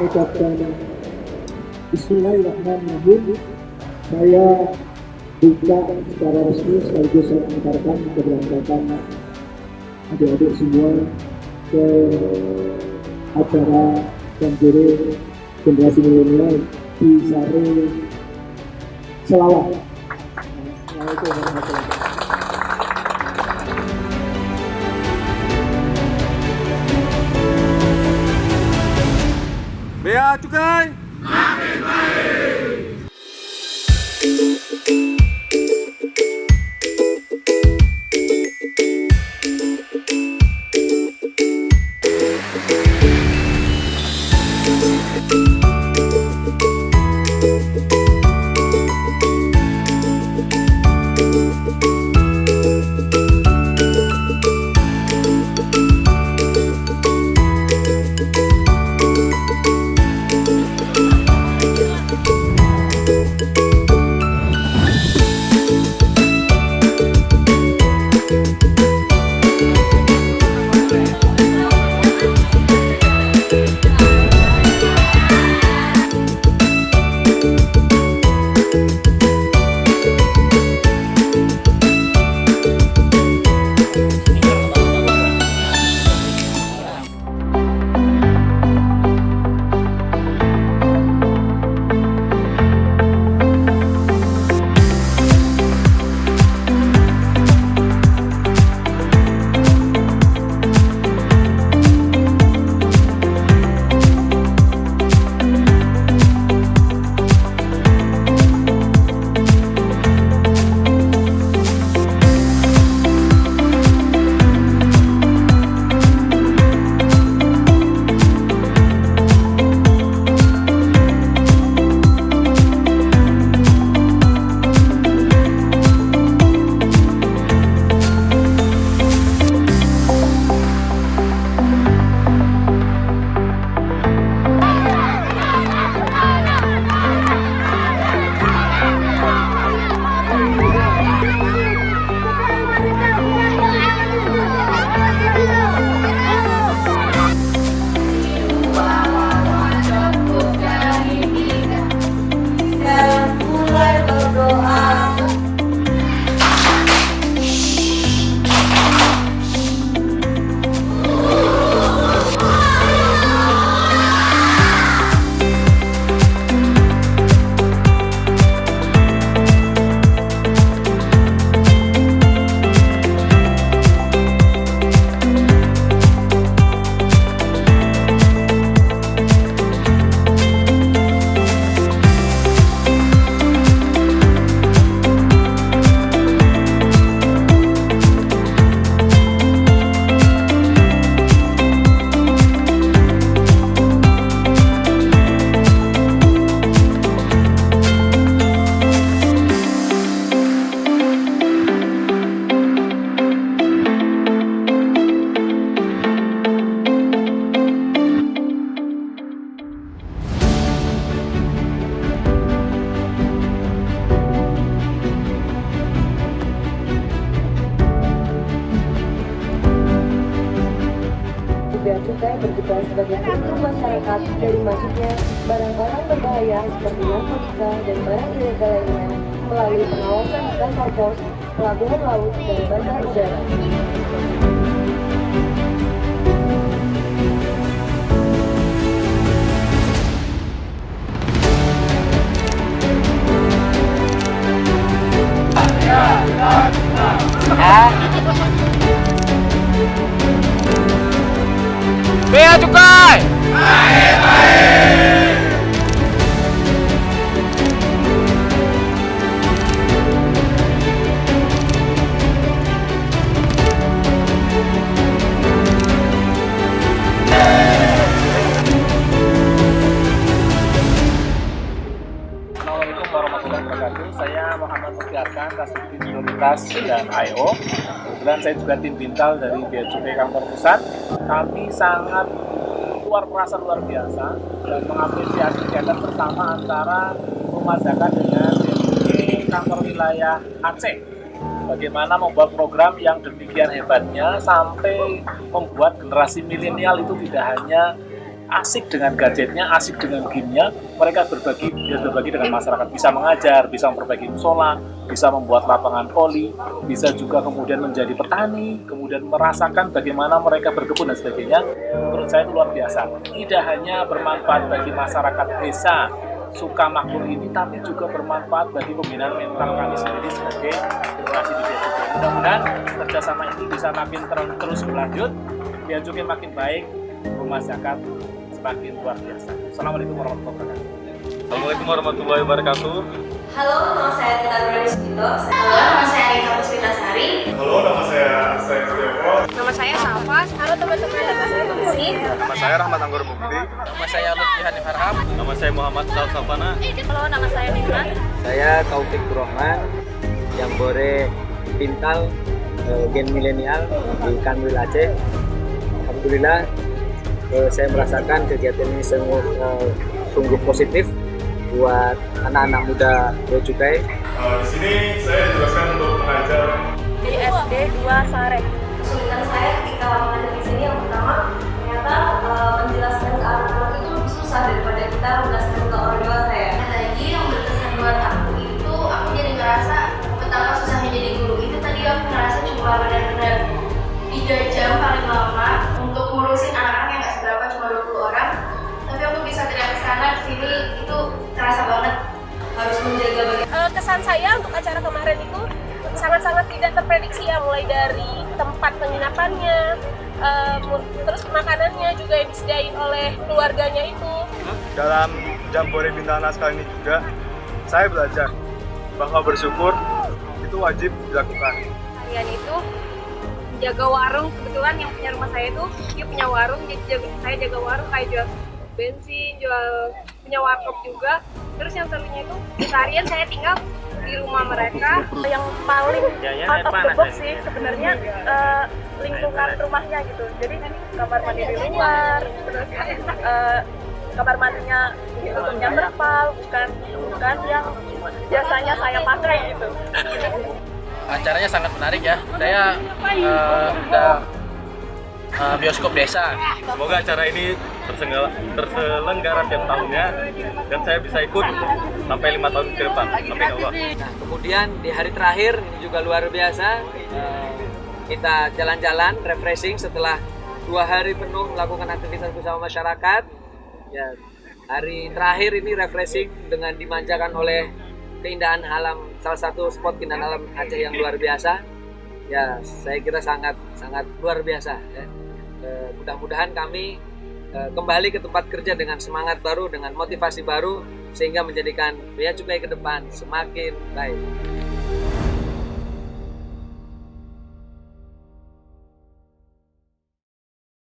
mengucapkan Bismillahirrahmanirrahim. Saya buka secara resmi sekaligus saya mengantarkan keberangkatan adik-adik semua ke acara Jambore Generasi Milenial di Sare Selawat. Assalamualaikum warahmatullahi wabarakatuh. Bea Cukai makin baik. Bea Cukai bertugas sebagai pintu masyarakat dari masuknya barang-barang berbahaya seperti narkotika dan barang ilegal lainnya melalui pengawasan di kantor pos, pelabuhan laut, dan bandar udara. Bea Cukai Assalamualaikum warahmatullahi wabarakatuh. Saya Muhammad Mustiarkan, Kasubdit Prioritas dan I.O. Kemudian saya juga tim Bintal dari Bea Cukai Kantor Pusat. Kami sangat merasa luar biasa dan mengapresiasi kegiatan bersama antara Rumah Zakat dengan Bea Cukai Kantor Wilayah Aceh. Bagaimana membuat program yang demikian hebatnya sampai membuat generasi milenial itu tidak hanya asik dengan gadgetnya, asik dengan gamenya, mereka berbagi dengan masyarakat, bisa mengajar, bisa memperbaiki musola, bisa membuat lapangan voli, bisa juga kemudian menjadi petani, kemudian merasakan bagaimana mereka berkebun dan sebagainya. Menurut saya itu luar biasa. Tidak hanya bermanfaat bagi masyarakat desa Sukamakmur ini, tapi juga bermanfaat bagi pembinaan mental kami sendiri sebagai generasi di Bea Cukai. Mudah-mudahan kerjasama ini bisa makin terus berlanjut, Bea Cukai makin baik, masyarakat semakin luar biasa. Assalamualaikum warahmatullahi wabarakatuh. Assalamualaikum warahmatullahi wabarakatuh. Halo, nama saya Tita Nurhaliza. Halo, nama saya Anita Puspitasari. Halo, nama saya Said Suryoko. Nama saya Salva. Halo teman-teman, nama saya Tumsi. Nama saya Rahmat Anggur Mukti. Nama saya Lutfi Hanif Harham. Nama saya Muhammad Saud Safana. Halo, nama saya Niklas. Saya Taufik Rahman, Jambore Pintal, Gen Milenial di Kanwil Aceh. Alhamdulillah, saya merasakan kegiatan ini sungguh positif buat anak-anak muda Bea Cukai. Di sini saya ditugaskan untuk mengajar Di SD 2 Sarek. Kesulitan saya ketika mengajar di sini yang pertama, ternyata menjelaskan ke anak-anak itu lebih susah daripada kita menjelaskan ke orang dewasa ya. Ada lagi yang berkesan buat aku itu, aku jadi ngerasa betapa susahnya jadi guru. Itu tadi aku ngerasa cuma benar-benar 3 jam paling lama untuk ngurusin anak-anak yang nggak seberapa, cuma 20 orang. Tapi aku bisa teriak ke sana, ke sini, itu terasa banget. Harus menjaga Kesan saya untuk acara kemarin itu sangat-sangat tidak terprediksi ya, mulai dari tempat penginapannya, terus makanannya juga yang disediain oleh keluarganya itu. dalam Jambore Bintang Naskah ini juga saya belajar bahwa bersyukur itu wajib dilakukan. Kalian itu jaga warung, kebetulan yang punya rumah saya itu dia punya warung, jadi saya jaga warung kayak jual bensin, punya warkop juga. Terus yang serunya itu seharian saya tinggal di rumah mereka. Yang paling out of the box sih sebenarnya lingkungan rumahnya gitu. Jadi kamar mandi di luar, terus kamar mandinya tutupnya terpal, bukan yang biasanya saya pakai gitu. Acaranya sangat menarik ya. Saya bioskop desa. Semoga acara ini terselenggara tiap tahunnya dan saya bisa ikut sampai 5 tahun ke depan. Amin ya Allah. Nah, kemudian di hari terakhir ini juga luar biasa, kita jalan-jalan, refreshing setelah 2 hari penuh melakukan aktivitas bersama masyarakat. Ya, hari terakhir ini refreshing dengan dimanjakan oleh keindahan alam, salah satu spot keindahan alam Aceh yang luar biasa. Ya, saya kira sangat luar biasa. Ya. Mudah-mudahan kami kembali ke tempat kerja dengan semangat baru, dengan motivasi baru, sehingga menjadikan Bea Cukai ke depan semakin baik.